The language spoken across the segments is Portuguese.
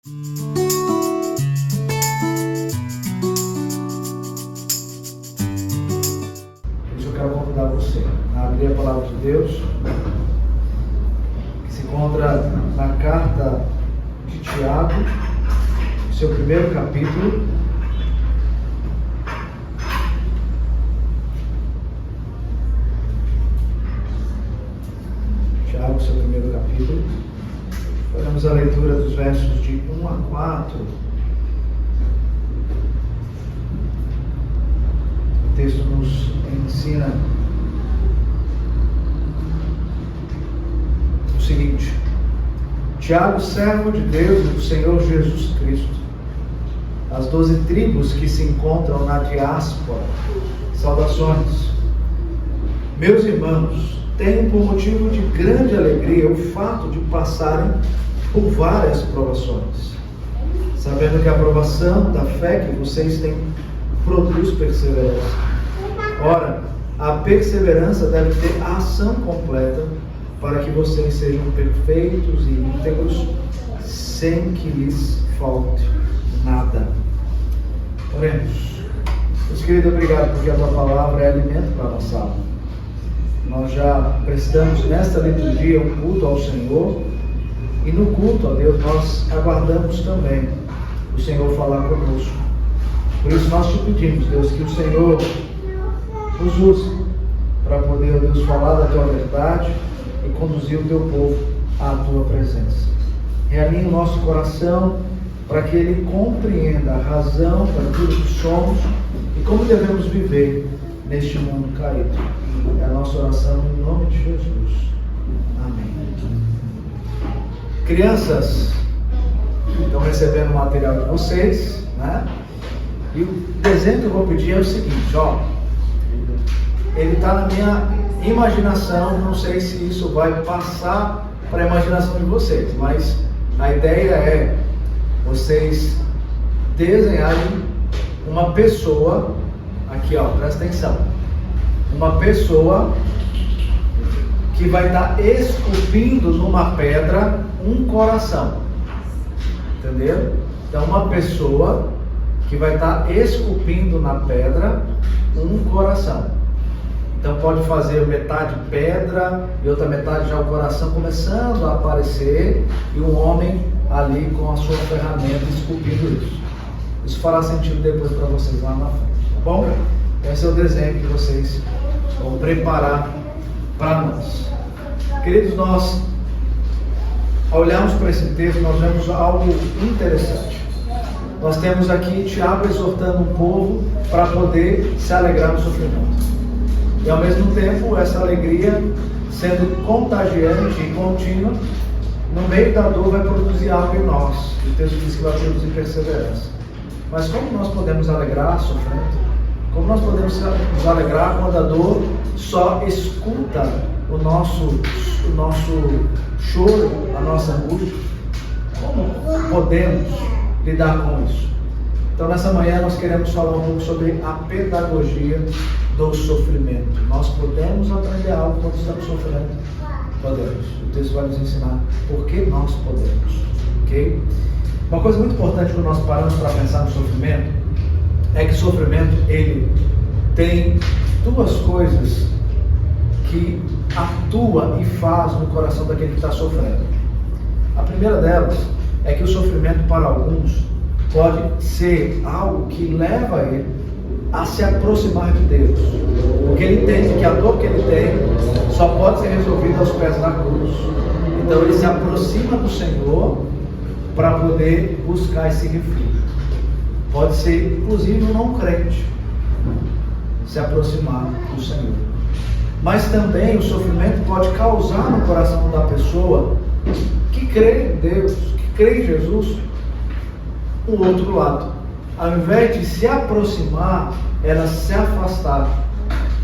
Por isso eu quero convidar você a abrir a palavra de Deus, que se encontra na carta de Tiago, seu primeiro capítulo. Tiago, seu primeiro capítulo. Faremos a leitura dos versos de 1 a 4. O texto nos ensina o seguinte: Tiago, servo de Deus e do Senhor Jesus Cristo, as 12 tribos que se encontram na diáspora, saudações. Meus irmãos, tenho por motivo de grande alegria o fato de passarem por várias provações, sabendo que a provação da fé que vocês têm produz perseverança. Ora, a perseverança deve ter a ação completa, para que vocês sejam perfeitos e íntegros, sem que lhes falte nada. Oremos. Deus querido, obrigado porque a tua palavra é alimento para a nossa alma. Nós já prestamos nesta liturgia um culto ao Senhor, e no culto a Deus nós aguardamos também o Senhor falar conosco. Por isso nós te pedimos, Deus, que o Senhor nos use para poder, Deus, falar da tua verdade e conduzir o teu povo à tua presença. Realinhe o nosso coração para que ele compreenda a razão daquilo que somos e como devemos viver neste mundo caído. É a nossa oração em nome de Jesus. Amém. Crianças, estão recebendo o material de vocês, né? E o desenho que eu vou pedir é o seguinte, ó. Ele está na minha imaginação, não sei se isso vai passar para a imaginação de vocês, mas a ideia é vocês desenharem uma pessoa, aqui ó, presta atenção, uma pessoa que vai estar esculpindo numa pedra um coração, entendeu? Então uma pessoa que vai estar esculpindo na pedra um coração. Então pode fazer metade pedra e outra metade já o coração começando a aparecer e um homem ali com a sua ferramenta esculpindo isso. Isso fará sentido depois para vocês lá na frente, tá bom? Esse é o desenho que vocês vão preparar para nós. Queridos, nós ao olharmos para esse texto, nós vemos algo interessante. Nós temos aqui Tiago exortando um povo para poder se alegrar no sofrimento. E ao mesmo tempo, essa alegria sendo contagiante e contínua, no meio da dor vai produzir algo em nós. O texto diz que vai produzir perseverança. Mas como nós podemos alegrar sofrendo? Como nós podemos nos alegrar quando a dor só escuta o nosso choro, a nossa angústia? Como podemos lidar com isso? Então nessa manhã nós queremos falar um pouco sobre a pedagogia do sofrimento. Nós podemos aprender algo quando estamos sofrendo? Podemos. O texto vai nos ensinar por que nós podemos. Ok? Uma coisa muito importante quando nós paramos para pensar no sofrimento é que o sofrimento, ele tem duas coisas que atua e faz no coração daquele que está sofrendo. A primeira delas é que o sofrimento para alguns pode ser algo que leva ele a se aproximar de Deus, porque ele entende que a dor que ele tem só pode ser resolvida aos pés da cruz. Então ele se aproxima do Senhor para poder buscar esse refúgio. Pode ser inclusive um não crente se aproximar do Senhor. Mas também o sofrimento pode causar no coração da pessoa que crê em Deus, que crê em Jesus, o outro lado. Ao invés de se aproximar, ela se afastar,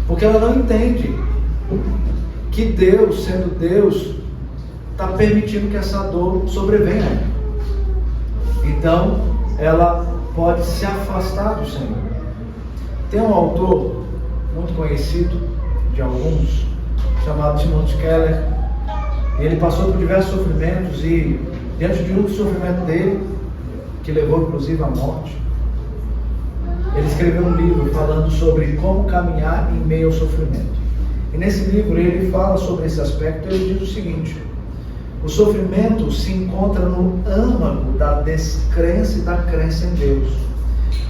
porque ela não entende que Deus, sendo Deus, está permitindo que essa dor sobrevenha. Então ela pode se afastar do Senhor. Tem um autor muito conhecido de alguns, chamado Timothy Keller. Ele passou por diversos sofrimentos e diante de um sofrimento dele, que levou inclusive à morte, ele escreveu um livro falando sobre como caminhar em meio ao sofrimento. E nesse livro ele fala sobre esse aspecto. Ele diz o seguinte: o sofrimento se encontra no âmago da descrença e da crença em Deus,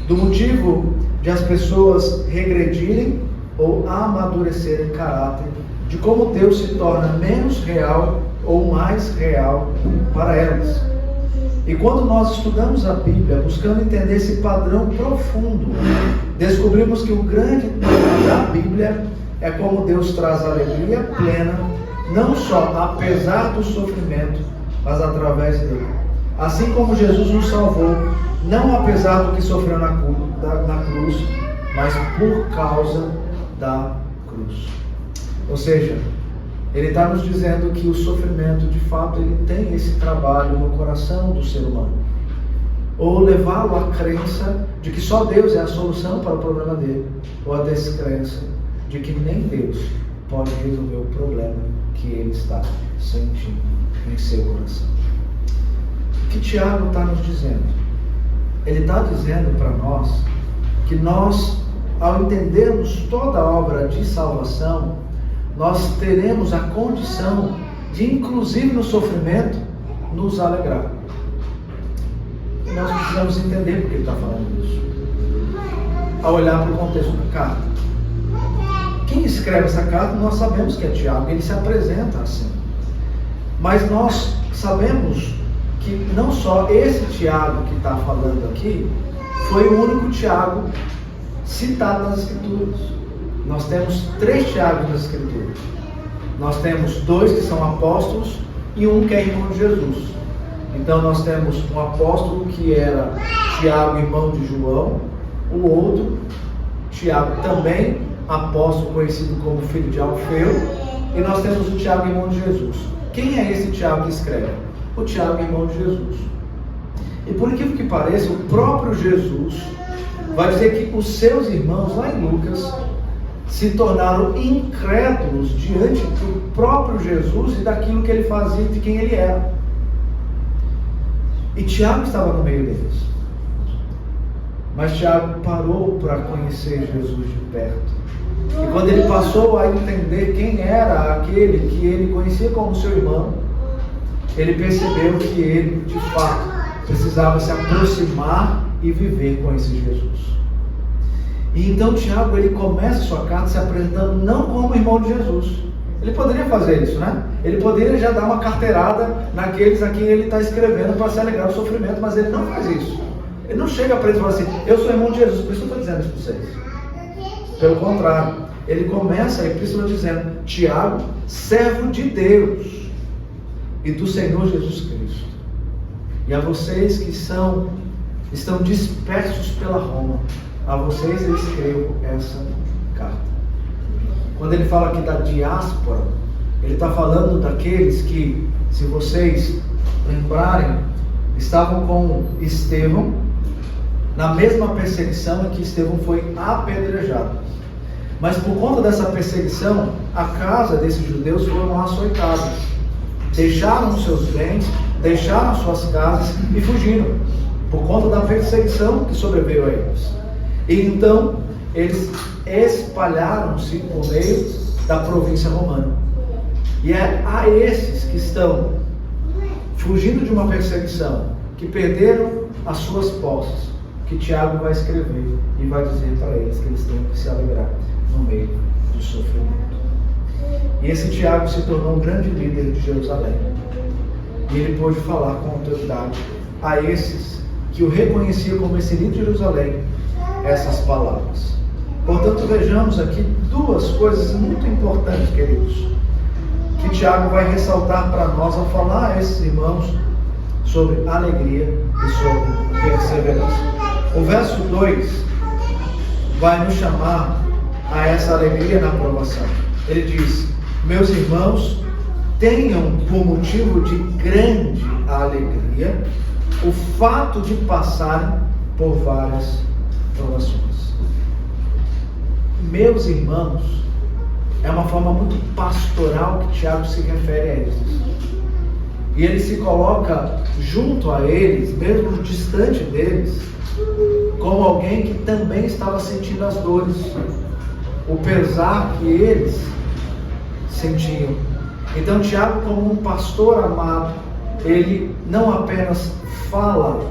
do motivo de as pessoas regredirem ou amadurecerem caráter, de como Deus se torna menos real ou mais real para elas. E quando nós estudamos a Bíblia, buscando entender esse padrão profundo, descobrimos que o grande tema da Bíblia é como Deus traz alegria plena, não só apesar do sofrimento, mas através dele. Assim como Jesus nos salvou, não apesar do que sofreu na cruz, mas por causa da cruz. Ou seja, ele está nos dizendo que o sofrimento, de fato, ele tem esse trabalho no coração do ser humano. Ou levá-lo à crença de que só Deus é a solução para o problema dele, ou a descrença de que nem Deus pode resolver o problema que ele está sentindo em seu coração. O que Tiago está nos dizendo? Ele está dizendo para nós que nós, ao entendermos toda a obra de salvação, nós teremos a condição de, inclusive no sofrimento, nos alegrar. E nós precisamos entender por que ele está falando isso. Ao olhar para o contexto da carta. Quem escreve essa carta, nós sabemos que é Tiago, ele se apresenta assim. Mas nós sabemos que não só esse Tiago que está falando aqui, foi o único Tiago citado nas Escrituras. Nós temos 3 Tiagos nas Escrituras. Nós temos 2 que são apóstolos e um que é irmão de Jesus. Então nós temos um apóstolo que era Tiago, irmão de João, o outro, Tiago também, apóstolo conhecido como filho de Alfeu, e nós temos o Tiago, irmão de Jesus. Quem é esse Tiago que escreve? O Tiago, irmão de Jesus. E por incrível que pareça, o próprio Jesus vai dizer que os seus irmãos, lá em Lucas, se tornaram incrédulos diante do próprio Jesus e daquilo que ele fazia e de quem ele era. E Tiago estava no meio deles. Mas Tiago parou para conhecer Jesus de perto. E quando ele passou a entender quem era aquele que ele conhecia como seu irmão, ele percebeu que ele, de fato, precisava se aproximar e viver com esse Jesus. E então Tiago, ele começa a sua carta se apresentando não como irmão de Jesus. Ele poderia fazer isso, né? Ele poderia já dar uma carteirada naqueles a quem ele está escrevendo para se alegrar do sofrimento, mas ele não faz isso. Ele não chega para eles e fala assim: eu sou irmão de Jesus, por isso eu estou dizendo isso para vocês. Pelo contrário, ele começa a epístola dizendo: Tiago, servo de Deus e do Senhor Jesus Cristo, e a vocês que estão dispersos pela Roma, a vocês eu escrevo essa carta. Quando ele fala aqui da diáspora, ele está falando daqueles que, se vocês lembrarem, estavam com Estevão na mesma perseguição em que Estevão foi apedrejado. Mas por conta dessa perseguição, a casa desses judeus foram açoitadas. Deixaram os seus bens, deixaram as suas casas e fugiram, por conta da perseguição que sobreveio a eles. E então, eles espalharam-se por meio da província romana. E é a esses que estão fugindo de uma perseguição, que perderam as suas posses, que Tiago vai escrever e vai dizer para eles que eles têm que se alegrar no meio do sofrimento. E esse Tiago se tornou um grande líder de Jerusalém. E ele pôde falar com autoridade a esses que o reconheciam como esse líder de Jerusalém, essas palavras. Portanto, vejamos aqui 2 coisas muito importantes, queridos, que Tiago vai ressaltar para nós ao falar a esses irmãos sobre alegria e sobre perseverança. O verso 2 vai nos chamar a essa alegria na provação. Ele diz: meus irmãos, tenham por motivo de grande alegria o fato de passarem por várias provações. Meus irmãos é uma forma muito pastoral que Tiago se refere a eles. E ele se coloca junto a eles, mesmo distante deles, como alguém que também estava sentindo as dores, o pesar que eles sentiam. Então Tiago, como um pastor amado, ele não apenas fala,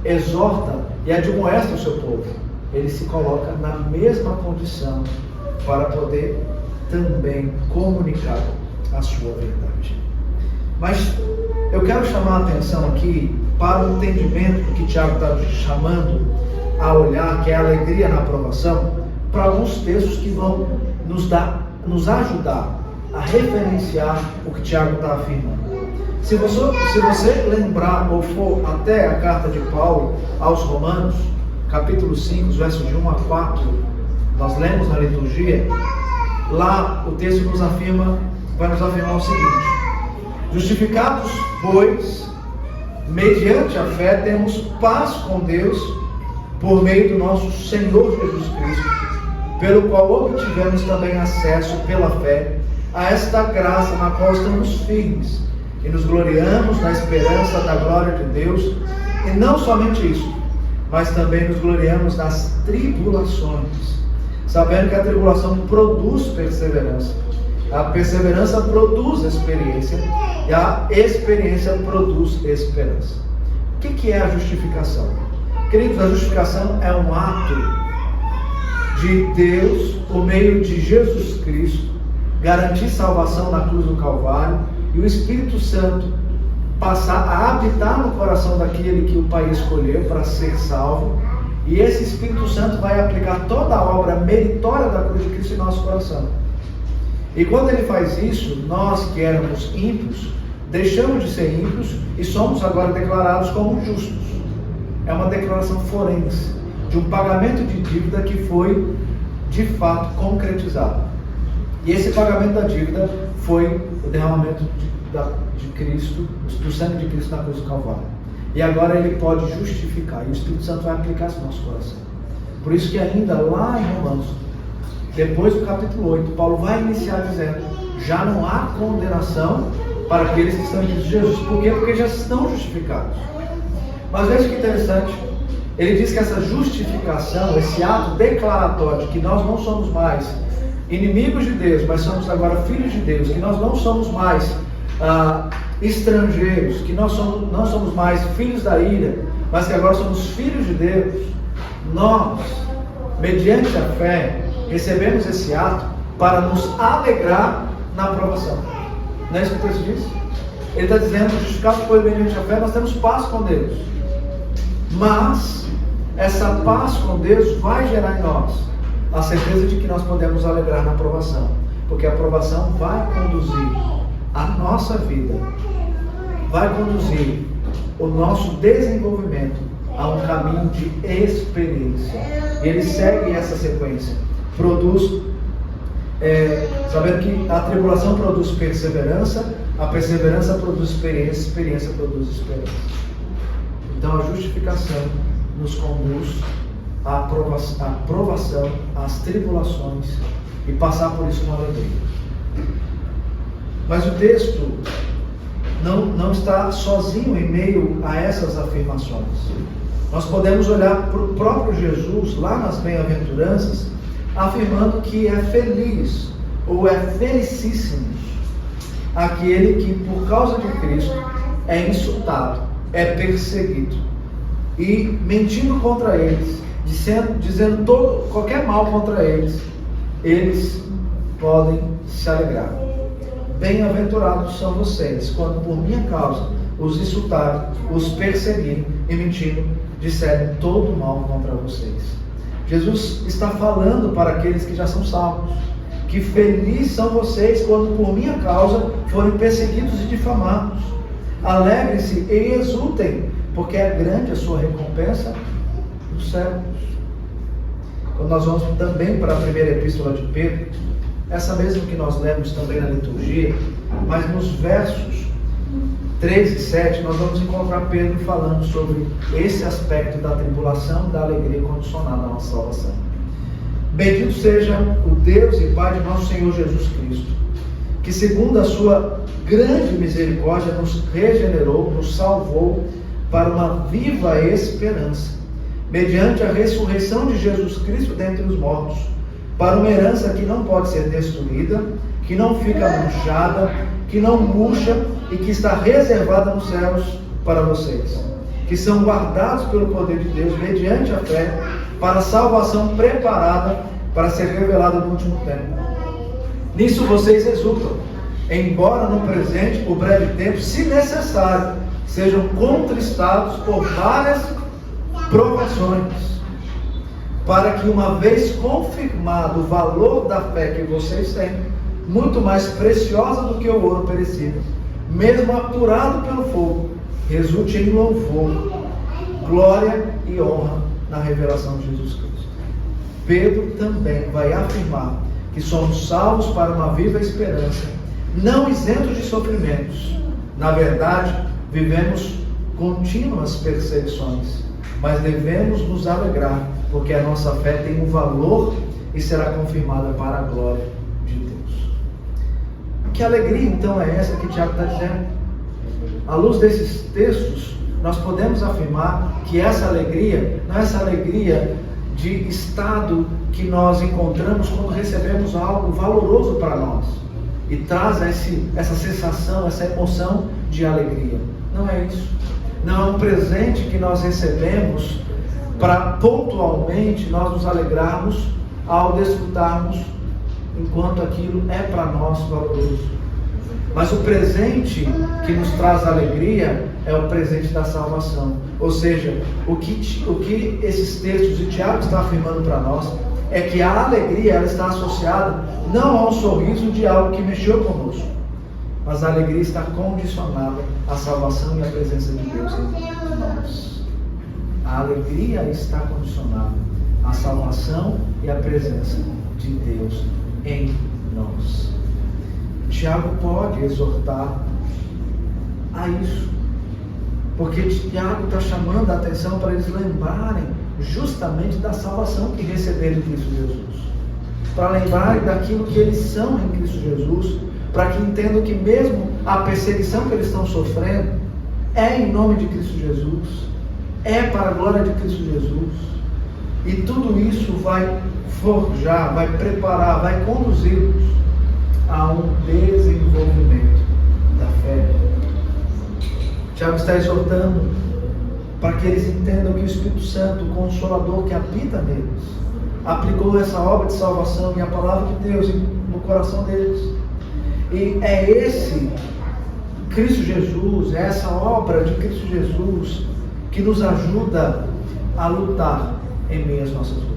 exorta e admoesta o seu povo, ele se coloca na mesma condição para poder também comunicar a sua verdade. Mas eu quero chamar a atenção aqui para o entendimento que Tiago está chamando a olhar, que é a alegria na aprovação, para alguns textos que vão nos ajudar a referenciar o que Tiago está afirmando. Se você lembrar ou for até a carta de Paulo aos Romanos, capítulo 5, versos de 1 a 4, nós lemos na liturgia, lá o texto vai nos afirmar o seguinte: justificados, pois, mediante a fé, temos paz com Deus, por meio do nosso Senhor Jesus Cristo, pelo qual obtivemos também acesso pela fé a esta graça na qual estamos firmes, e nos gloriamos na esperança da glória de Deus. E não somente isso, mas também nos gloriamos nas tribulações, sabendo que a tribulação produz perseverança, a perseverança produz experiência, e a experiência produz esperança. O que é a justificação? Queridos, a justificação é um ato de Deus, por meio de Jesus Cristo, garantir salvação na cruz do Calvário, e o Espírito Santo passar a habitar no coração daquele que o Pai escolheu para ser salvo, e esse Espírito Santo vai aplicar toda a obra meritória da cruz de Cristo em nosso coração. E quando ele faz isso, nós que éramos ímpios, deixamos de ser ímpios e somos agora declarados como justos. É uma declaração forense de um pagamento de dívida que foi de fato concretizado. E esse pagamento da dívida foi o derramamento de Cristo, do sangue de Cristo na cruz do Calvário. E agora ele pode justificar, e o Espírito Santo vai aplicar isso no nosso coração. Por isso que ainda lá em Romanos, depois do capítulo 8, Paulo vai iniciar dizendo: já não há condenação para aqueles que estão em Cristo Jesus. Por quê? Porque já estão justificados. Mas veja que interessante, ele diz que essa justificação, esse ato declaratório de que nós não somos mais inimigos de Deus, mas somos agora filhos de Deus, que nós não somos mais estrangeiros, que nós não somos mais filhos da ira, mas que agora somos filhos de Deus. Nós, mediante a fé, recebemos esse ato para nos alegrar na aprovação. Não é isso que o texto diz? Ele está dizendo: justificados por mediante a fé, nós temos paz com Deus. Mas essa paz com Deus vai gerar em nós a certeza de que nós podemos alegrar na aprovação, porque a aprovação vai conduzir a nossa vida, vai conduzir o nosso desenvolvimento a um caminho de experiência. E ele segue essa sequência. Produz, sabendo que a tribulação produz perseverança, a perseverança produz experiência, a experiência produz esperança. Então a justificação nos conduz à aprovação, às tribulações, e passar por isso com alegria. Mas o texto não está sozinho em meio a essas afirmações. Nós podemos olhar para o próprio Jesus, lá nas bem-aventuranças, afirmando que é feliz, ou é felicíssimo, aquele que por causa de Cristo é insultado, é perseguido, e mentindo contra eles, dizendo qualquer mal contra eles, eles podem se alegrar. Bem-aventurados são vocês, quando por minha causa os insultarem, os perseguirem e mentindo, disserem todo mal contra vocês. Jesus está falando para aqueles que já são salvos, que felizes são vocês quando por minha causa forem perseguidos e difamados. Alegrem-se e exultem, porque é grande a sua recompensa dos céus. Quando nós vamos também para a primeira epístola de Pedro, essa mesma que nós lemos também na liturgia, mas nos versos 3 e 7, nós vamos encontrar Pedro falando sobre esse aspecto da tribulação e da alegria condicionada à nossa salvação. Bendito seja o Deus e Pai de nosso Senhor Jesus Cristo, que segundo a sua grande misericórdia nos regenerou, nos salvou para uma viva esperança, mediante a ressurreição de Jesus Cristo dentre os mortos, para uma herança que não pode ser destruída, que não fica manchada, que não murcha e que está reservada nos céus para vocês, que são guardados pelo poder de Deus mediante a fé para a salvação preparada para ser revelada no último tempo. Nisso vocês exultam, embora no presente, por breve tempo, se necessário, sejam contristados por várias provações, para que, uma vez confirmado o valor da fé que vocês têm, muito mais preciosa do que o ouro perecível, mesmo apurado pelo fogo, resulte em louvor, glória e honra na revelação de Jesus Cristo. Pedro também vai afirmar que somos salvos para uma viva esperança, não isentos de sofrimentos. Na verdade, vivemos contínuas perseguições, mas devemos nos alegrar, porque a nossa fé tem um valor e será confirmada para a glória de Deus. Que alegria então é essa que Tiago está dizendo? À luz desses textos, nós podemos afirmar que essa alegria não é essa alegria de estado que nós encontramos quando recebemos algo valoroso para nós e traz essa sensação, essa emoção de alegria. Não é isso. Não é um presente que nós recebemos para pontualmente nós nos alegrarmos ao desfrutarmos enquanto aquilo é para nós valoroso. Mas o presente que nos traz alegria é o presente da salvação. Ou seja, o que esses textos de Tiago está afirmando para nós é que a alegria ela está associada não ao sorriso de algo que mexeu conosco, mas a alegria está condicionada à salvação e à presença de Deus em nós. A alegria está condicionada à salvação e à presença de Deus em nós. Tiago pode exortar a isso, porque Tiago está chamando a atenção para eles lembrarem justamente da salvação que receberam em Cristo Jesus, para lembrarem daquilo que eles são em Cristo Jesus, para que entendam que mesmo a perseguição que eles estão sofrendo é em nome de Cristo Jesus, é para a glória de Cristo Jesus, e tudo isso vai forjar, vai preparar, vai conduzir-nos a um desenvolvimento da fé. Tiago está exortando para que eles entendam que o Espírito Santo, o Consolador que habita neles, aplicou essa obra de salvação e a palavra de Deus no coração deles. E é esse Cristo Jesus, é essa obra de Cristo Jesus que nos ajuda a lutar em meio às nossas lutas.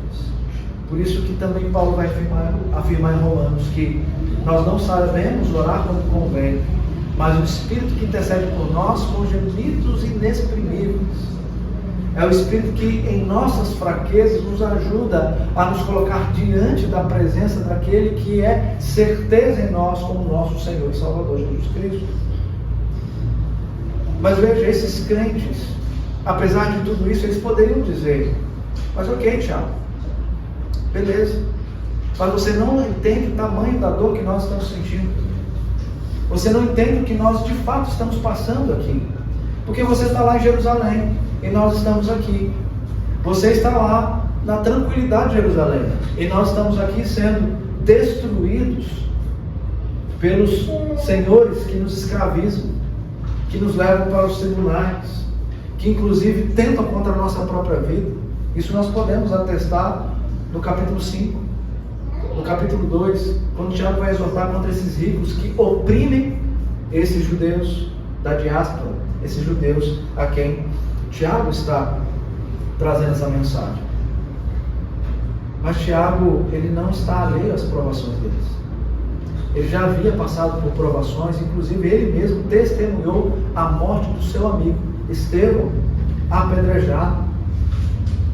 Por isso que também Paulo vai afirmar em Romanos que nós não sabemos orar como convém, mas o Espírito que intercede por nós com gemidos inexprimíveis. É o Espírito que em nossas fraquezas nos ajuda a nos colocar diante da presença daquele que é certeza em nós como nosso Senhor e Salvador Jesus Cristo. Mas veja, esses crentes, apesar de tudo isso, eles poderiam dizer: mas ok, Tiago, beleza, mas você não entende o tamanho da dor que nós estamos sentindo. Você não entende o que nós de fato estamos passando aqui. Porque você está lá em Jerusalém e nós estamos aqui. Você está lá na tranquilidade de Jerusalém e nós estamos aqui sendo destruídos pelos senhores que nos escravizam, que nos levam para os tribunais, que inclusive tentam contra a nossa própria vida. Isso nós podemos atestar no capítulo 5, no capítulo 2, quando Tiago vai exortar contra esses ricos que oprimem esses judeus da diáspora, esses judeus a quem Tiago está trazendo essa mensagem. Mas Tiago, ele não está alheio às provações deles. Ele já havia passado por provações, inclusive ele mesmo testemunhou a morte do seu amigo Estevão, apedrejado.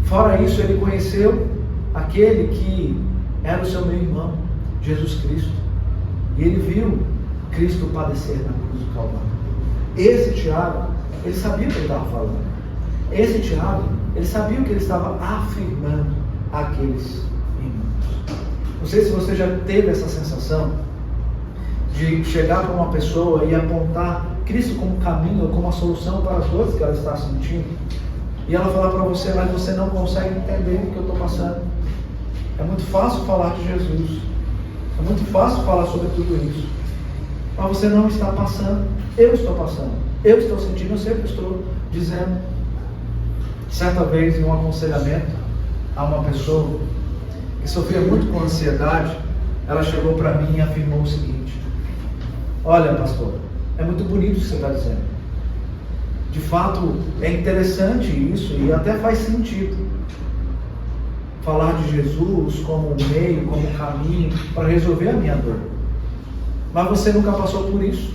Fora isso, ele conheceu aquele que era o seu meio-irmão, Jesus Cristo. E ele viu Cristo padecer na cruz do Calvário. Esse Tiago, ele sabia o que ele estava falando. Esse Tiago, ele sabia o que ele estava afirmando àqueles irmãos. Não sei se você já teve essa sensação de chegar para uma pessoa e apontar Cristo como caminho, como a solução para as dores que ela está sentindo, e ela falar para você, mas você não consegue entender o que eu estou passando. É muito fácil falar de Jesus, é muito fácil falar sobre tudo isso, mas você não está passando. Eu estou passando, eu estou sentindo, eu sempre estou dizendo. Certa vez, em um aconselhamento a uma pessoa que sofria muito com ansiedade, ela chegou para mim e afirmou o seguinte: olha, pastor, é muito bonito o que você está dizendo. De fato, é interessante isso e até faz sentido. Falar de Jesus como meio, como caminho para resolver a minha dor. Mas você nunca passou por isso.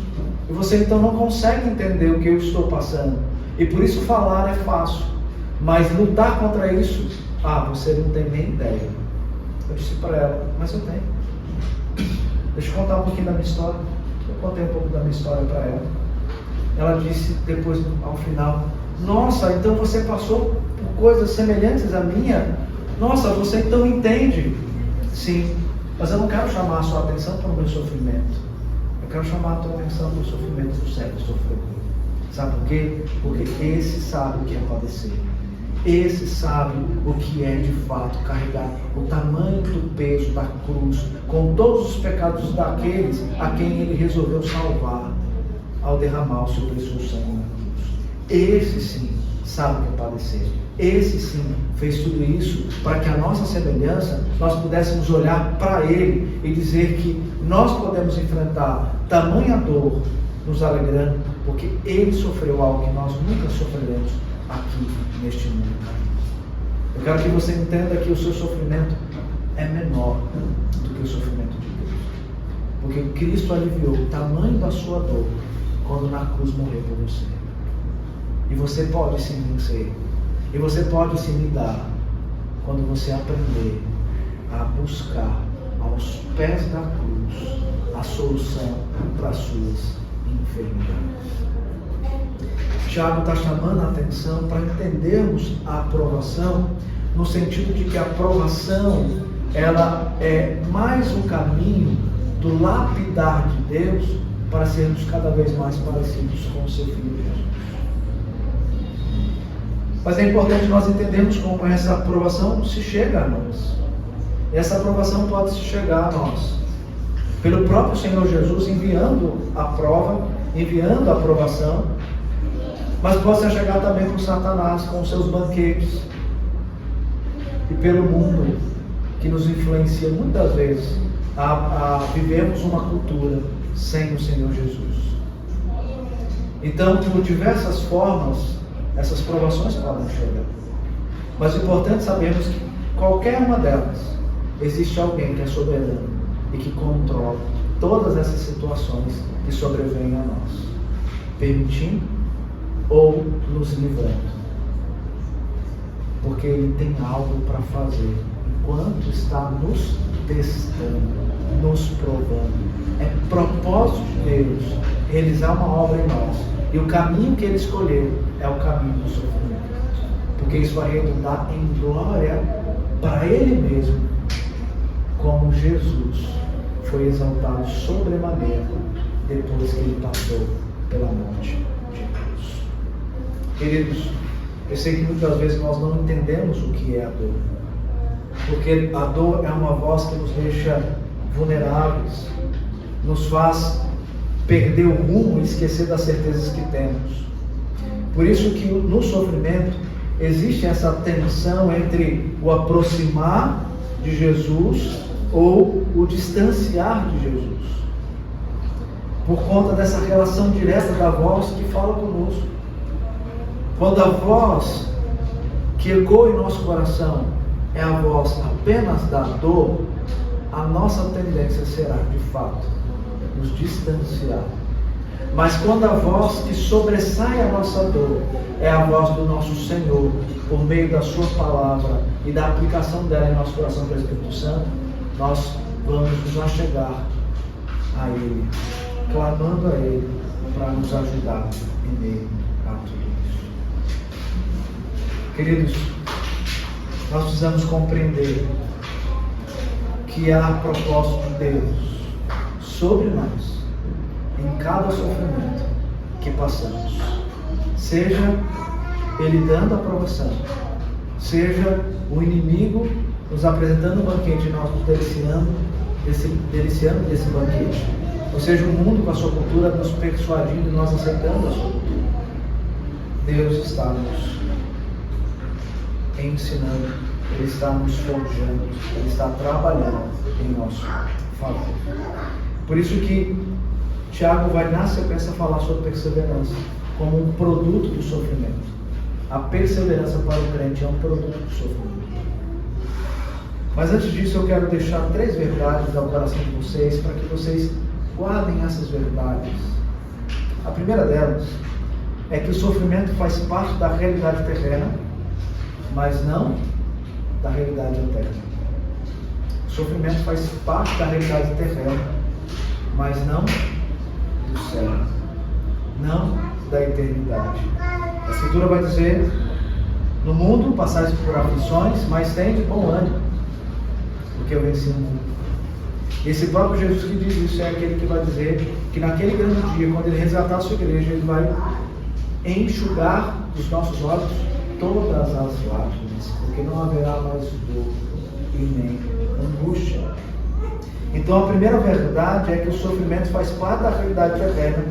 E você então não consegue entender o que eu estou passando. E por isso falar é fácil. Mas lutar contra isso, você não tem nem ideia. Eu disse para ela, mas eu tenho. Deixa eu contar um pouquinho da minha história. Eu contei um pouco da minha história para ela. Ela disse depois, ao final, nossa, então você passou por coisas semelhantes à minha? Nossa, você então entende? Sim, mas eu não quero chamar a sua atenção para o meu sofrimento. Eu quero chamar a tua atenção para o sofrimento do século sofredor. Sabe por quê? Porque esse sabe o que é padecer. Esse sabe o que é de fato carregar o tamanho do peso da cruz, com todos os pecados daqueles a quem ele resolveu salvar ao derramar o seu precioso sangue na cruz. Esse sim sabe o que é padecer. Esse sim fez tudo isso para que a nossa semelhança, nós pudéssemos olhar para ele e dizer que nós podemos enfrentar tamanha dor nos alegrando, porque ele sofreu algo que nós nunca sofreremos aqui neste mundo. Eu quero que você entenda que o seu sofrimento é menor do que o sofrimento de Deus, porque Cristo aliviou o tamanho da sua dor quando na cruz morreu por você. E você pode se vencer, e você pode se lidar quando você aprender a buscar aos pés da cruz a solução para as suas enfermidades. Tiago está chamando a atenção para entendermos a aprovação, no sentido de que a aprovação ela é mais um caminho do lapidar de Deus para sermos cada vez mais parecidos com o seu Filho Jesus. Mas é importante nós entendermos como essa aprovação se chega a nós. Essa aprovação pode se chegar a nós pelo próprio Senhor Jesus enviando a prova, enviando a aprovação, mas pode se chegar também por Satanás com os seus banquetes e pelo mundo que nos influencia muitas vezes a vivermos uma cultura sem o Senhor Jesus. Então, por diversas formas, essas provações podem chegar. Mas o importante é sabermos que qualquer uma delas, existe alguém que é soberano e que controla todas essas situações que sobrevêm a nós, permitindo ou nos livrando. Porque Ele tem algo para fazer enquanto está nos testando, nos provando. É propósito de Deus realizar uma obra em nós. E o caminho que Ele escolheu é o caminho do sofrimento. Porque isso vai redundar em glória para Ele mesmo, como Jesus foi exaltado sobremaneira depois que Ele passou pela morte de cruz. Queridos, eu sei que muitas vezes nós não entendemos o que é a dor. Porque a dor é uma voz que nos deixa vulneráveis, nos faz perder o rumo e esquecer das certezas que temos. Por isso que no sofrimento existe essa tensão entre o aproximar de Jesus ou o distanciar de Jesus. Por conta dessa relação direta da voz que fala conosco. Quando a voz que ecoa em nosso coração é a voz apenas da dor, a nossa tendência será, de fato, nos distanciar. Mas quando a voz que sobressai a nossa dor é a voz do nosso Senhor, por meio da sua palavra e da aplicação dela em nosso coração pelo Espírito Santo, nós vamos nos achegar a Ele, clamando a Ele para nos ajudar em meio a tudo isso. Queridos, nós precisamos compreender que há propósito de Deus sobre nós em cada sofrimento que passamos. Seja ele dando aprovação, seja o inimigo nos apresentando um banquete e nós nos deliciando desse banquete, ou seja, o mundo com a sua cultura nos persuadindo e nós aceitando a sua cultura. Deus está nos ensinando, Ele está nos forjando, Ele está trabalhando em nosso favor. Por isso que Tiago vai na sequência falar sobre perseverança como um produto do sofrimento. A perseverança para o crente é um produto do sofrimento. Mas antes disso eu quero deixar 3 verdades ao coração de vocês, para que vocês guardem essas verdades. A primeira delas é que o sofrimento faz parte da realidade terrena, mas não da realidade eterna. O sofrimento faz parte da realidade terrena, mas não do céu, não da eternidade. A Escritura vai dizer: no mundo passais por aflições, mas tem de bom ânimo, porque eu venci o mundo. E esse próprio Jesus que diz isso é aquele que vai dizer que naquele grande dia, quando Ele resgatar a sua igreja, Ele vai enxugar dos nossos olhos todas as lágrimas, porque não haverá mais dor e nem angústia. Então a primeira verdade é que o sofrimento faz parte da realidade eterna,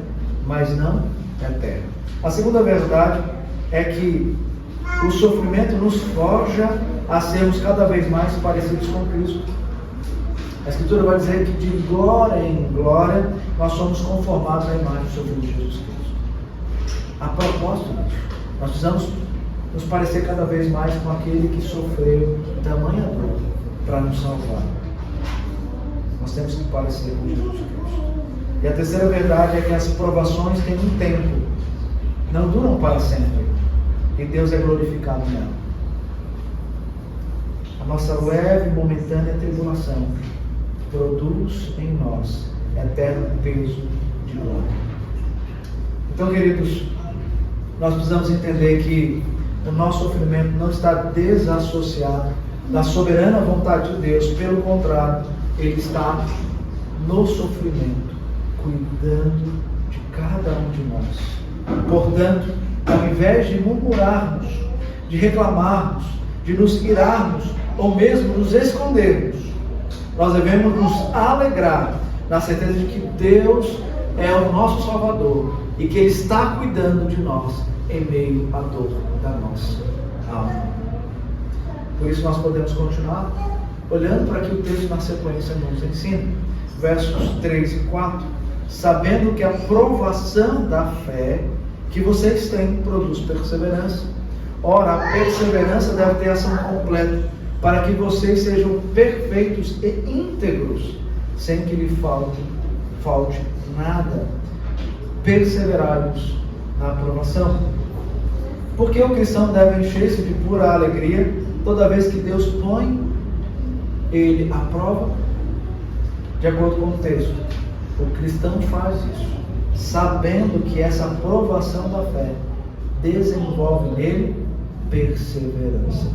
mas não eterna. A segunda verdade é que o sofrimento nos forja a sermos cada vez mais parecidos com Cristo. A Escritura vai dizer que de glória em glória nós somos conformados à imagem do seu Filho Jesus Cristo. A propósito disso, nós precisamos nos parecer cada vez mais com aquele que sofreu tamanha dor para nos salvar. Nós temos que parecer com Jesus Cristo. E a terceira verdade é que as provações têm um tempo, não duram para sempre, e Deus é glorificado nela. A nossa leve e momentânea tribulação produz em nós eterno peso de glória. Então, queridos, nós precisamos entender que o nosso sofrimento não está desassociado da soberana vontade de Deus. Pelo contrário, Ele está no sofrimento, cuidando de cada um de nós. Portanto, ao invés de murmurarmos, de reclamarmos, de nos irarmos ou mesmo nos escondermos, nós devemos nos alegrar na certeza de que Deus é o nosso Salvador e que Ele está cuidando de nós em meio à dor da nossa alma. Por isso nós podemos continuar olhando para que o texto na sequência nos ensina. Versos 3 e 4. Sabendo que a provação da fé que vocês têm produz perseverança. Ora, a perseverança deve ter ação completa, para que vocês sejam perfeitos e íntegros, sem que lhe falte nada. Perseverai-vos na aprovação. Porque o cristão deve encher-se de pura alegria toda vez que Deus põe ele à prova? De acordo com o texto, o cristão faz isso, sabendo que essa aprovação da fé desenvolve nele perseverança.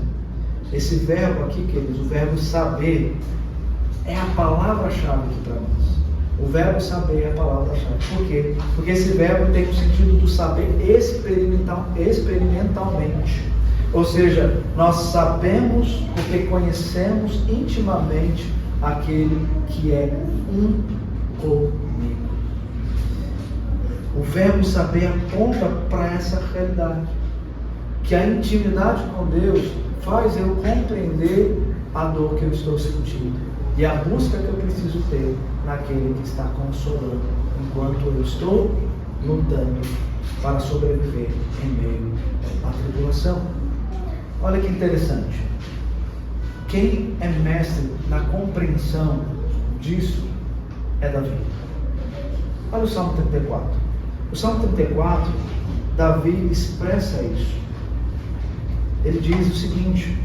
Esse verbo aqui, queridos, o verbo saber, é a palavra-chave aqui para nós. O verbo saber é a palavra-chave. Por quê? Porque esse verbo tem o sentido do saber experimentalmente. Ou seja, nós sabemos porque conhecemos intimamente aquele que é um comigo. O verbo saber aponta para essa realidade, que a intimidade com Deus faz eu compreender a dor que eu estou sentindo e a busca que eu preciso ter naquele que está consolando, enquanto eu estou lutando para sobreviver em meio à tribulação. Olha que interessante. Quem é mestre na compreensão disso é Davi. Olha o Salmo 34. O Salmo 34, Davi expressa isso. Ele diz o seguinte: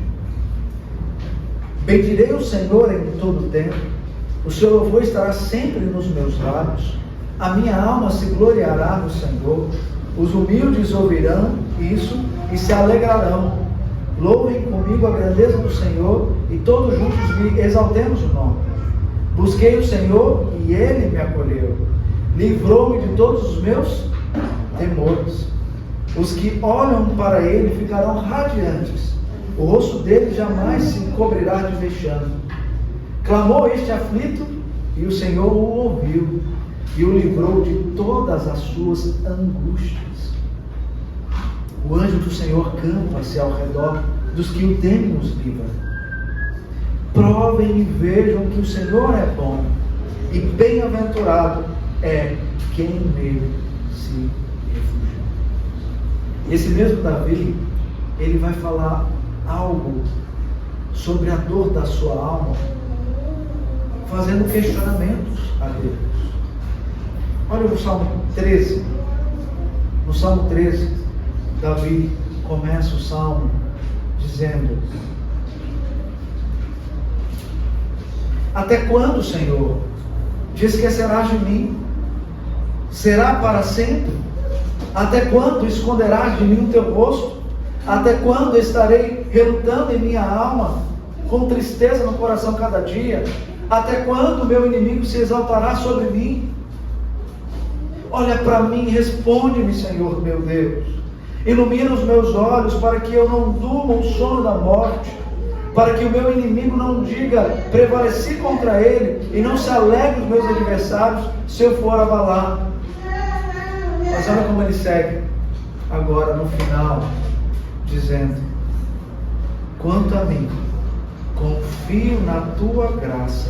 bendirei o Senhor em todo o tempo, o seu louvor estará sempre nos meus lábios, a minha alma se gloriará no Senhor, os humildes ouvirão isso e se alegrarão. Louvem comigo a grandeza do Senhor e todos juntos lhe exaltemos o nome. Busquei o Senhor e Ele me acolheu. livrou-me de todos os meus temores. Os que olham para ele ficarão radiantes, o rosto dele jamais se cobrirá de vexame. Clamou este aflito, e o Senhor o ouviu, e o livrou de todas as suas angústias. O anjo do Senhor campa-se ao redor dos que o temem, os livra. Provem e vejam que o Senhor é bom, e bem-aventurado é quem nele se refugia. Esse mesmo Davi, ele vai falar algo sobre a dor da sua alma, fazendo questionamentos a Deus. Olha no Salmo 13. No Salmo 13, Davi começa o Salmo dizendo: até quando, Senhor, te esquecerás de mim? Será para sempre? Até quando esconderás de mim o teu rosto? Até quando estarei relutando em minha alma, com tristeza no coração cada dia? Até quando o meu inimigo se exaltará sobre mim? Olha para mim e responde-me, Senhor meu Deus. Ilumina os meus olhos para que eu não durma o sono da morte, para que o meu inimigo não diga: prevaleci contra ele, e não se alegre os meus adversários se eu for abalar. Mas olha como ele segue agora no final, dizendo: quanto a mim, confio na tua graça,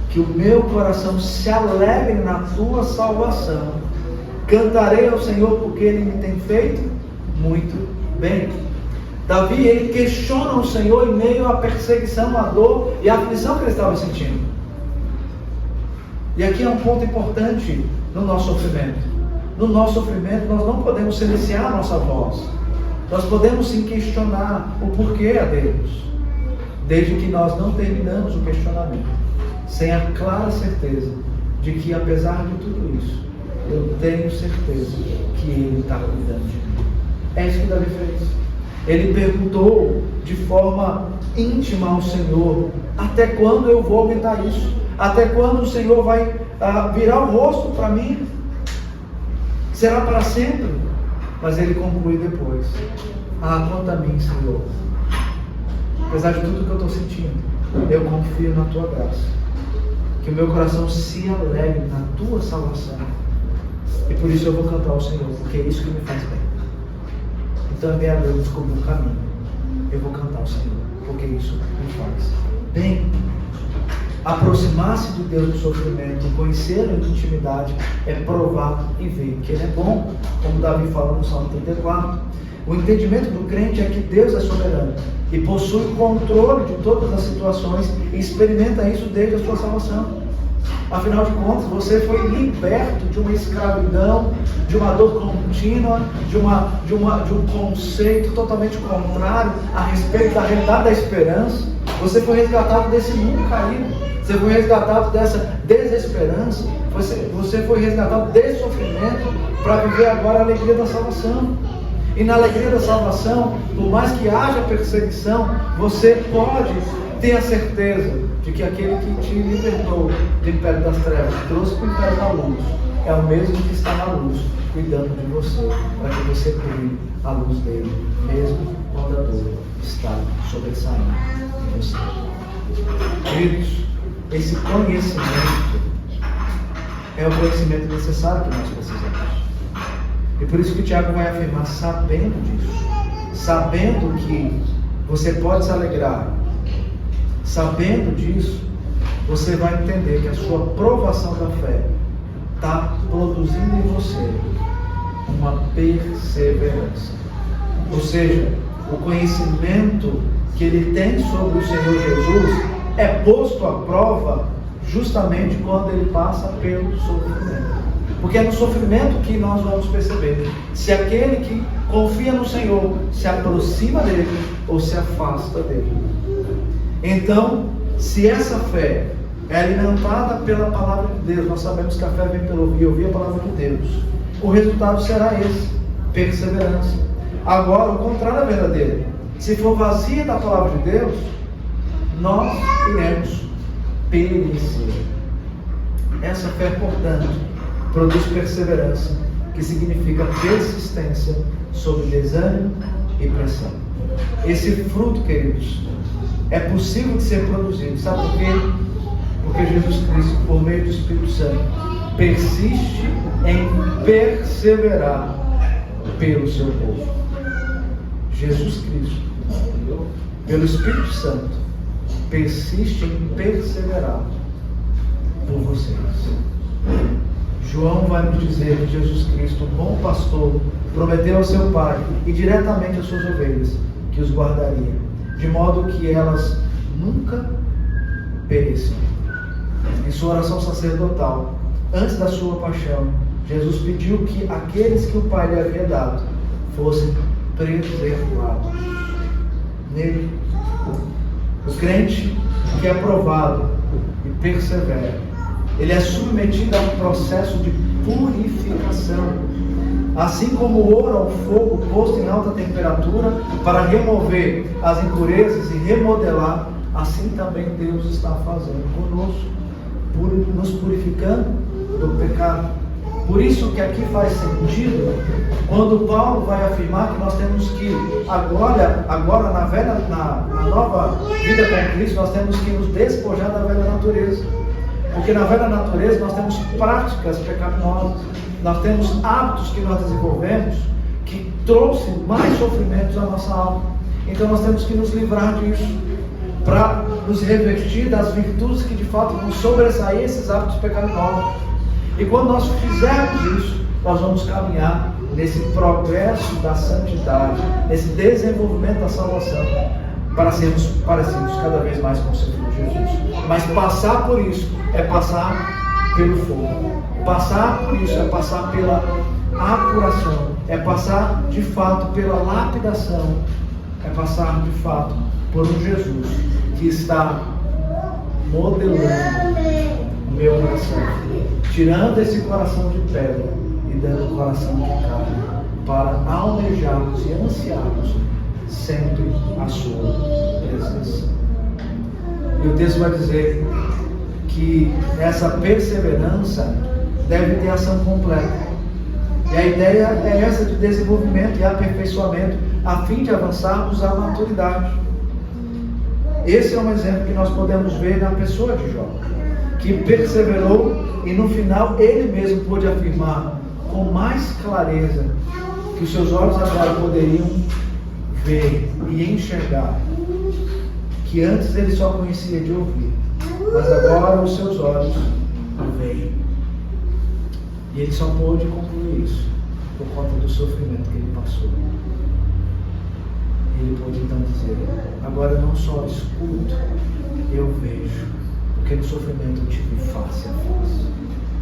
que o meu coração se alegre na tua salvação. Cantarei ao Senhor porque ele me tem feito muito bem. Davi, ele questiona o Senhor em meio à perseguição, à dor e à aflição que ele estava sentindo. E aqui é um ponto importante no nosso sofrimento. No nosso sofrimento nós não podemos silenciar a nossa voz. Nós podemos sim questionar o porquê a Deus, desde que nós não terminamos o questionamento sem a clara certeza de que, apesar de tudo isso, eu tenho certeza que Ele está cuidando de mim. É isso que Davi fez. Ele perguntou de forma íntima ao Senhor: até quando eu vou aguentar isso? Até quando o Senhor vai virar o rosto para mim? Será para sempre? Mas ele conclui depois: quanto a mim, Senhor, apesar de tudo que eu estou sentindo, eu confio na tua graça, que o meu coração se alegre na tua salvação, e por isso eu vou cantar ao Senhor, porque é isso que me faz bem. Então é minha dor descobrir um caminho, eu vou cantar ao Senhor, porque isso me faz bem. Aproximar-se de Deus no sofrimento, conhecê-lo em intimidade, é provar e ver que Ele é bom, como Davi fala no Salmo 34. O entendimento do crente é que Deus é soberano e possui o controle de todas as situações e experimenta isso desde a sua salvação. Afinal de contas, você foi liberto de uma escravidão, de uma dor contínua, de um conceito totalmente contrário a respeito da realidade da esperança. Você foi resgatado desse mundo caído. Você foi resgatado dessa desesperança. Você foi resgatado desse sofrimento para viver agora a alegria da salvação. E na alegria da salvação, por mais que haja perseguição, você pode ter a certeza de que aquele que te libertou do império das trevas, trouxe para o império da luz, é o mesmo que está na luz, cuidando de você, para que você brilhe a luz dele, mesmo quando a dor está sobressaindo em você. Queridos, esse conhecimento é o conhecimento necessário que nós precisamos. E por isso que o Tiago vai afirmar: sabendo disso, sabendo que você pode se alegrar, sabendo disso, você vai entender que a sua provação da fé está produzindo em você uma perseverança. Ou seja, o conhecimento que ele tem sobre o Senhor Jesus é posto à prova justamente quando ele passa pelo sofrimento. Porque é no sofrimento que nós vamos perceber se aquele que confia no Senhor se aproxima dele ou se afasta dele. Então, se essa fé é alimentada pela palavra de Deus, nós sabemos que a fé vem pelo ouvir a palavra de Deus. O resultado será esse: perseverança. Agora, o contrário é verdadeiro. Se for vazia da palavra de Deus, nós iremos perecer. Essa fé, portanto, produz perseverança, que significa persistência sob desânimo e pressão. Esse fruto, queridos, é possível de ser produzido. Sabe por quê? Porque Jesus Cristo, por meio do Espírito Santo, persiste em perseverar pelo seu povo. Jesus Cristo, pelo Espírito Santo, persiste em perseverar por vocês. João vai nos dizer que Jesus Cristo, o bom pastor, prometeu ao seu Pai e diretamente às suas ovelhas que os guardaria, de modo que elas nunca perecem. Em sua oração sacerdotal, antes da sua paixão, Jesus pediu que aqueles que o Pai lhe havia dado fossem preservados nele. O crente que é provado e persevera, ele é submetido a um processo de purificação. Assim como o ouro ao fogo posto em alta temperatura para remover as impurezas e remodelar, assim também Deus está fazendo conosco, nos purificando do pecado. Por isso que aqui faz sentido quando Paulo vai afirmar que nós temos que agora na nova vida com Cristo, nós temos que nos despojar da velha natureza. Porque na velha natureza nós temos práticas pecaminosas, nós temos hábitos que nós desenvolvemos que trouxeram mais sofrimentos à nossa alma. Então nós temos que nos livrar disso, para nos revestir das virtudes que de fato vão sobressair esses hábitos pecaminosos. E quando nós fizermos isso, nós vamos caminhar nesse progresso da santidade, nesse desenvolvimento da salvação, para sermos parecidos cada vez mais com o Senhor Jesus. Mas passar por isso é passar pelo fogo. Passar por isso é passar pela apuração, é passar de fato pela lapidação, é passar de fato por um Jesus que está modelando o meu coração, tirando esse coração de pedra e dando um coração de carne, para almejarmos e ansiarmos sempre a sua presença. E o texto vai dizer que essa perseverança deve ter ação completa. E a ideia é essa de desenvolvimento e aperfeiçoamento, a fim de avançarmos à maturidade. Esse é um exemplo que nós podemos ver na pessoa de Jó, que perseverou e no final ele mesmo pôde afirmar com mais clareza que os seus olhos agora poderiam ver e enxergar, que antes ele só conhecia de ouvir, mas agora os seus olhos veem. E ele só pôde concluir isso por conta do sofrimento que ele passou. Ele pôde então dizer: agora eu não só escuto, eu vejo, porque no sofrimento eu te vi face a face.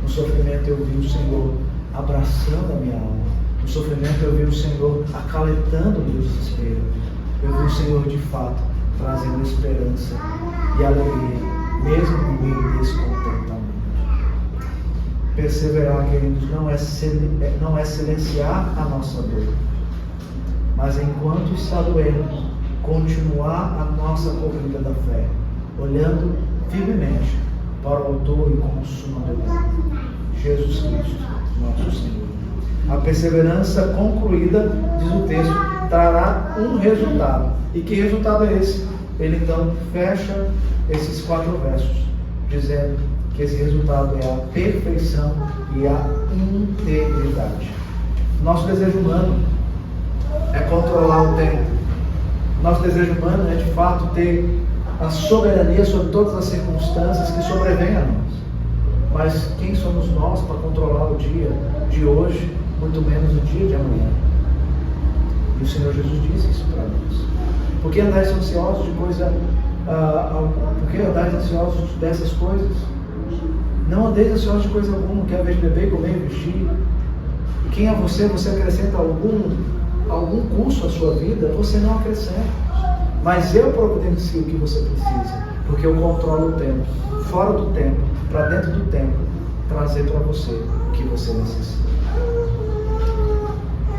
No sofrimento eu vi o Senhor abraçando a minha alma. No sofrimento eu vi o Senhor acalentando o meu desespero. Eu vi o Senhor de fato trazendo esperança e alegria, mesmo no meio desse contentamento. Perseverar, queridos, não é silenciar a nossa dor, mas enquanto está doendo, continuar a nossa corrida da fé, olhando firmemente para o autor e consumador, Jesus Cristo, nosso Senhor. A perseverança concluída, diz o texto, trará um resultado. E que resultado é esse? Ele então fecha esses 4 versos, dizendo que esse resultado é a perfeição e a integridade. Nosso desejo humano é controlar o tempo. Nosso desejo humano é de fato ter a soberania sobre todas as circunstâncias que sobrevêm a nós. Mas quem somos nós para controlar o dia de hoje, muito menos o dia de amanhã? E o Senhor Jesus disse isso para nós. Por que andais ansiosos de coisa? Por que andais ansiosos dessas coisas? Não andeis ansiosos de coisa alguma, que é a vez de beber, comer e vestir. E quem é você? Você acrescenta algum curso à sua vida? Você não acrescenta. Mas eu providencio o que você precisa, porque eu controlo o tempo, fora do tempo, para dentro do tempo, trazer para você o que você necessita.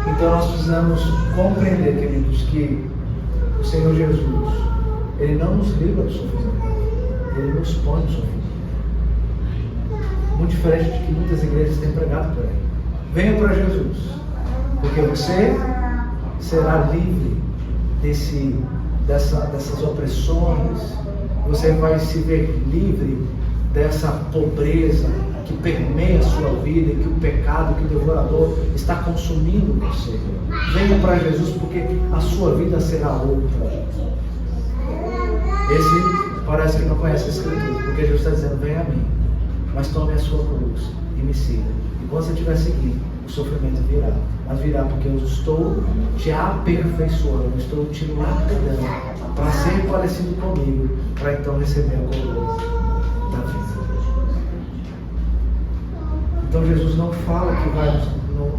Então nós precisamos compreender, queridos, que o Senhor Jesus, Ele não nos livra do sofrimento, Ele nos põe no sofrimento. muito diferente de que muitas igrejas têm pregado por aí. Venha para Jesus, porque você será livre dessas opressões, você vai se ver livre dessa pobreza que permeia a sua vida e que o pecado, que o devorador está consumindo você. Venha para Jesus, porque a sua vida será outra. Esse parece que não conhece a Escritura, porque Jesus está dizendo: venha a mim, mas tome a sua cruz e me siga. E quando você estiver seguindo, o sofrimento virá. Mas virá porque eu estou te aperfeiçoando, estou te lapidando para ser parecido comigo, para então receber a coroa da vida. Então Jesus não fala que vai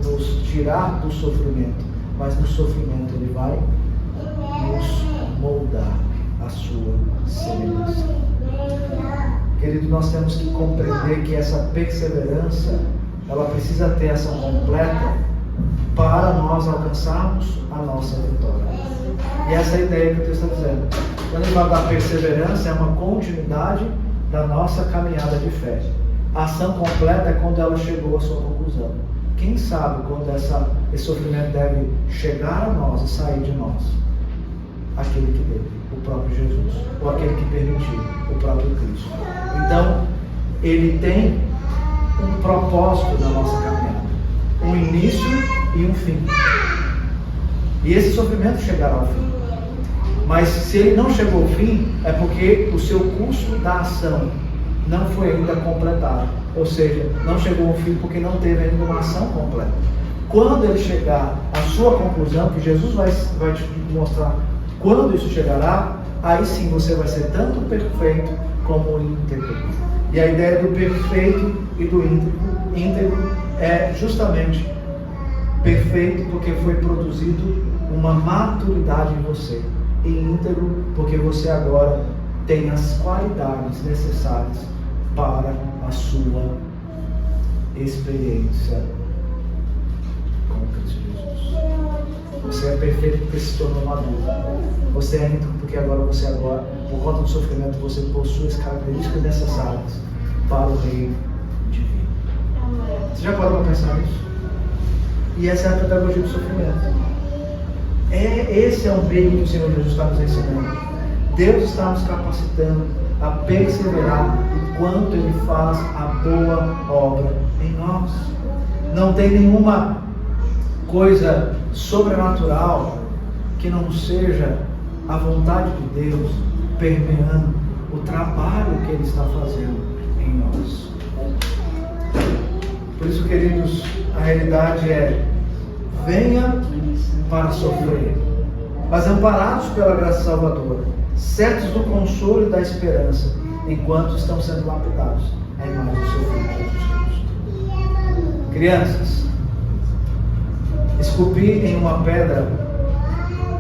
nos tirar do sofrimento, mas no sofrimento Ele vai nos moldar a sua semelhança. Querido, nós temos que compreender que essa perseverança, ela precisa ter ação completa para nós alcançarmos a nossa vitória. E essa é a ideia que o texto está dizendo. Quando ele fala da perseverança, é uma continuidade da nossa caminhada de fé. A ação completa é quando ela chegou à sua conclusão. Quem sabe quando esse sofrimento deve chegar a nós e sair de nós? Aquele que deu, o próprio Jesus, ou aquele que permitiu, o próprio Cristo. Então, ele tem um propósito na nossa caminhada, um início e um fim. E esse sofrimento chegará ao fim. Mas se ele não chegou ao fim, é porque o seu curso da ação não foi ainda completado. Ou seja, não chegou ao fim porque não teve ainda uma ação completa. Quando ele chegar à sua conclusão, que Jesus vai te mostrar quando isso chegará, aí sim você vai ser tanto perfeito como íntegro. E a ideia do perfeito e do íntegro é justamente perfeito porque foi produzido uma maturidade em você. E íntegro porque você agora tem as qualidades necessárias para a sua experiência com Cristo Jesus. Você é perfeito porque se tornou maduro. Você é íntegro porque agora, por conta do sofrimento, você possui as características necessárias para o reino divino. Você já parou para pensar nisso? E essa é a pedagogia do sofrimento. Esse é o meio que o Senhor Jesus está nos ensinando. Deus está nos capacitando a perseverar enquanto Ele faz a boa obra em nós. Não tem nenhuma coisa sobrenatural que não seja a vontade de Deus permeando o trabalho que Ele está fazendo em nós. Por isso, queridos, a realidade é: venha para sofrer, mas amparados pela graça salvadora, certos do consolo e da esperança, enquanto estão sendo lapidados à imagem do seu Filho Jesus Cristo. Crianças, esculpir em uma pedra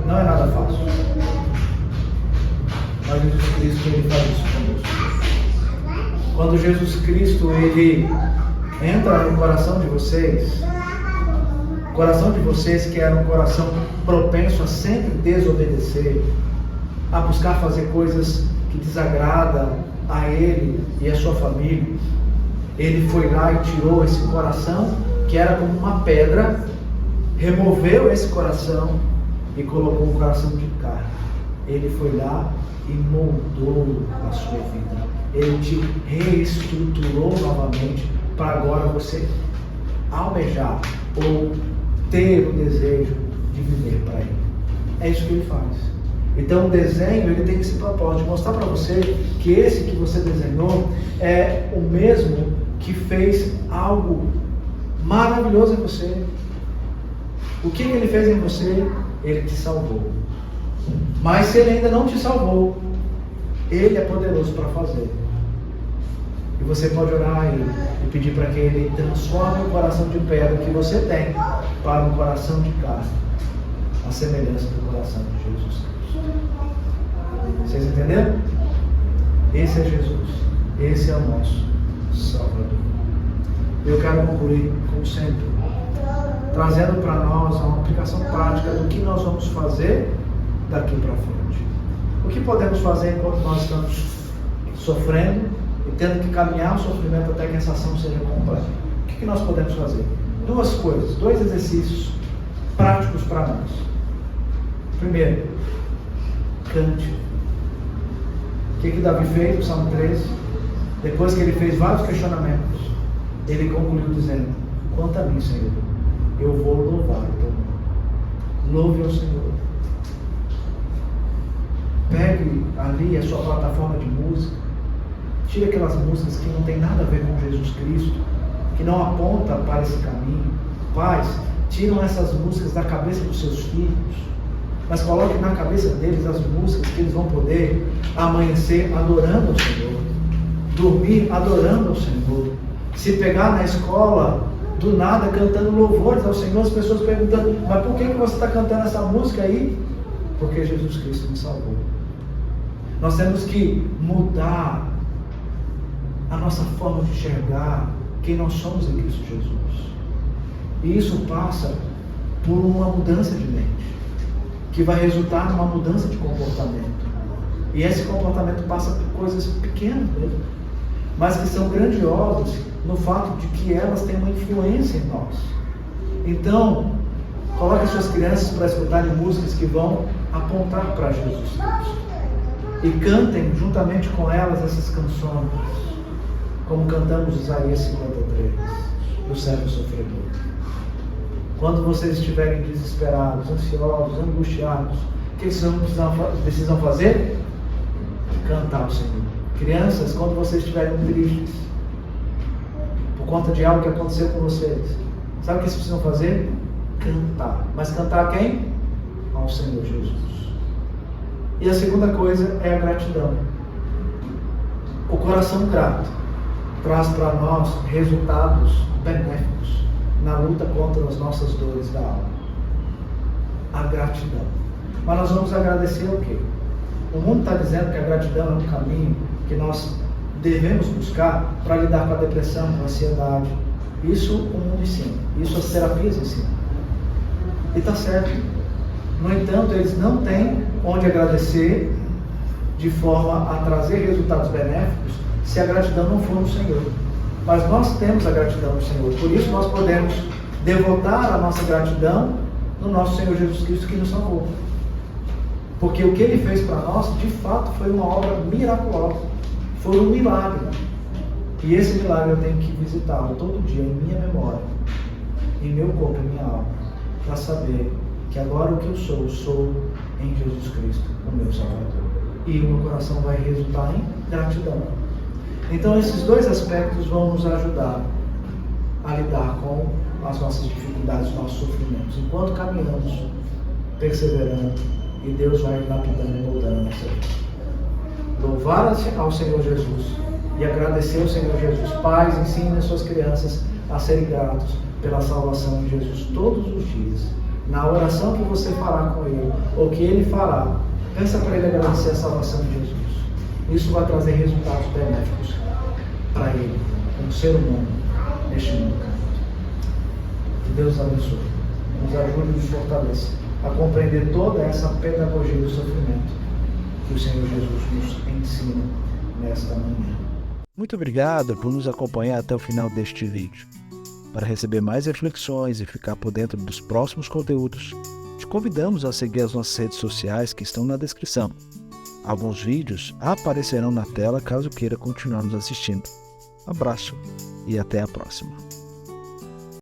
não é nada fácil. Mas Jesus Cristo, Ele faz isso conosco. Quando Jesus Cristo, Ele entra no coração de vocês, o coração de vocês que era um coração propenso a sempre desobedecer, a buscar fazer coisas que desagradam a Ele e a sua família, Ele foi lá e tirou esse coração que era como uma pedra, removeu esse coração e colocou um coração de carne. Ele foi lá e moldou a sua vida. Ele te reestruturou novamente para agora você almejar ou ter o desejo de viver para Ele. É isso que Ele faz. Então o desenho, ele tem esse propósito de mostrar para você que esse que você desenhou é o mesmo que fez algo maravilhoso em você. O que Ele fez em você? Ele te salvou. Mas se Ele ainda não te salvou, Ele é poderoso para fazer. E você pode orar a Ele e pedir para que Ele transforme o coração de pedra que você tem para um coração de carne, a semelhança do coração de Jesus Cristo. Vocês entenderam? Esse é Jesus. Esse é o nosso Salvador. Eu quero concluir, como sempre, trazendo para nós uma aplicação prática do que nós vamos fazer daqui para frente. O que podemos fazer enquanto nós estamos sofrendo e tendo que caminhar o sofrimento até que essa ação seja completa. O que nós podemos fazer? Duas coisas, dois exercícios práticos para nós. Primeiro, cante. O que Davi fez no Salmo 13? Depois que ele fez vários questionamentos, ele concluiu dizendo: quanto a mim, Senhor, eu vou louvar o teu nome. Louve ao Senhor. Pegue ali a sua plataforma de música, tire aquelas músicas que não tem nada a ver com Jesus Cristo, que não aponta para esse caminho. Pais, tiram essas músicas da cabeça dos seus filhos, mas coloquem na cabeça deles as músicas que eles vão poder amanhecer adorando ao Senhor, dormir adorando ao Senhor, se pegar na escola do nada cantando louvores ao Senhor, as pessoas perguntando: mas por que você está cantando essa música aí? Porque Jesus Cristo me salvou. Nós temos que mudar a nossa forma de enxergar quem nós somos em Cristo Jesus. E isso passa por uma mudança de mente, que vai resultar numa mudança de comportamento. E esse comportamento passa por coisas pequenas mesmo, mas que são grandiosas no fato de que elas têm uma influência em nós. Então, coloque as suas crianças para escutarem músicas que vão apontar para Jesus Cristo. E cantem juntamente com elas essas canções, como cantamos Isaías 53, do servo sofredor. Quando vocês estiverem desesperados, ansiosos, angustiados, o que vocês precisam fazer? Cantar ao Senhor. Crianças, quando vocês estiverem tristes, por conta de algo que aconteceu com vocês, sabe o que vocês precisam fazer? Cantar. Mas cantar a quem? Ao Senhor Jesus. E a segunda coisa é a gratidão. O coração grato traz para nós resultados benéficos na luta contra as nossas dores da alma. A gratidão. Mas nós vamos agradecer o quê? O mundo está dizendo que a gratidão é um caminho que nós devemos buscar para lidar com a depressão, com a ansiedade. Isso o mundo ensina. Isso as terapias ensinam. E está certo. No entanto, eles não têm onde agradecer de forma a trazer resultados benéficos se a gratidão não for no Senhor. Mas nós temos a gratidão no Senhor. Por isso nós podemos devotar a nossa gratidão no nosso Senhor Jesus Cristo que nos salvou. Porque o que Ele fez para nós, de fato, foi uma obra miraculosa. Foi um milagre. E esse milagre eu tenho que visitá-lo todo dia em minha memória, em meu corpo, em minha alma, para saber que agora o que eu sou em Jesus Cristo, o meu Salvador. E o meu coração vai resultar em gratidão. Então esses dois aspectos vão nos ajudar a lidar com as nossas dificuldades, os nossos sofrimentos, enquanto caminhamos, perseverando, e Deus vai lapidando e moldando a nossa vida. Louvar ao Senhor Jesus e agradecer ao Senhor Jesus. Pais, ensinem as suas crianças a serem gratos pela salvação de Jesus todos os dias. Na oração que você fará com Ele, ou que Ele fará, peça para Ele agradecer a salvação de Jesus. Isso vai trazer resultados benéficos para Ele, como ser humano, neste mundo. Que Deus abençoe, nos ajude e nos fortaleça a compreender toda essa pedagogia do sofrimento que o Senhor Jesus nos ensina nesta manhã. Muito obrigado por nos acompanhar até o final deste vídeo. Para receber mais reflexões e ficar por dentro dos próximos conteúdos, te convidamos a seguir as nossas redes sociais que estão na descrição. Alguns vídeos aparecerão na tela caso queira continuar nos assistindo. Abraço e até a próxima.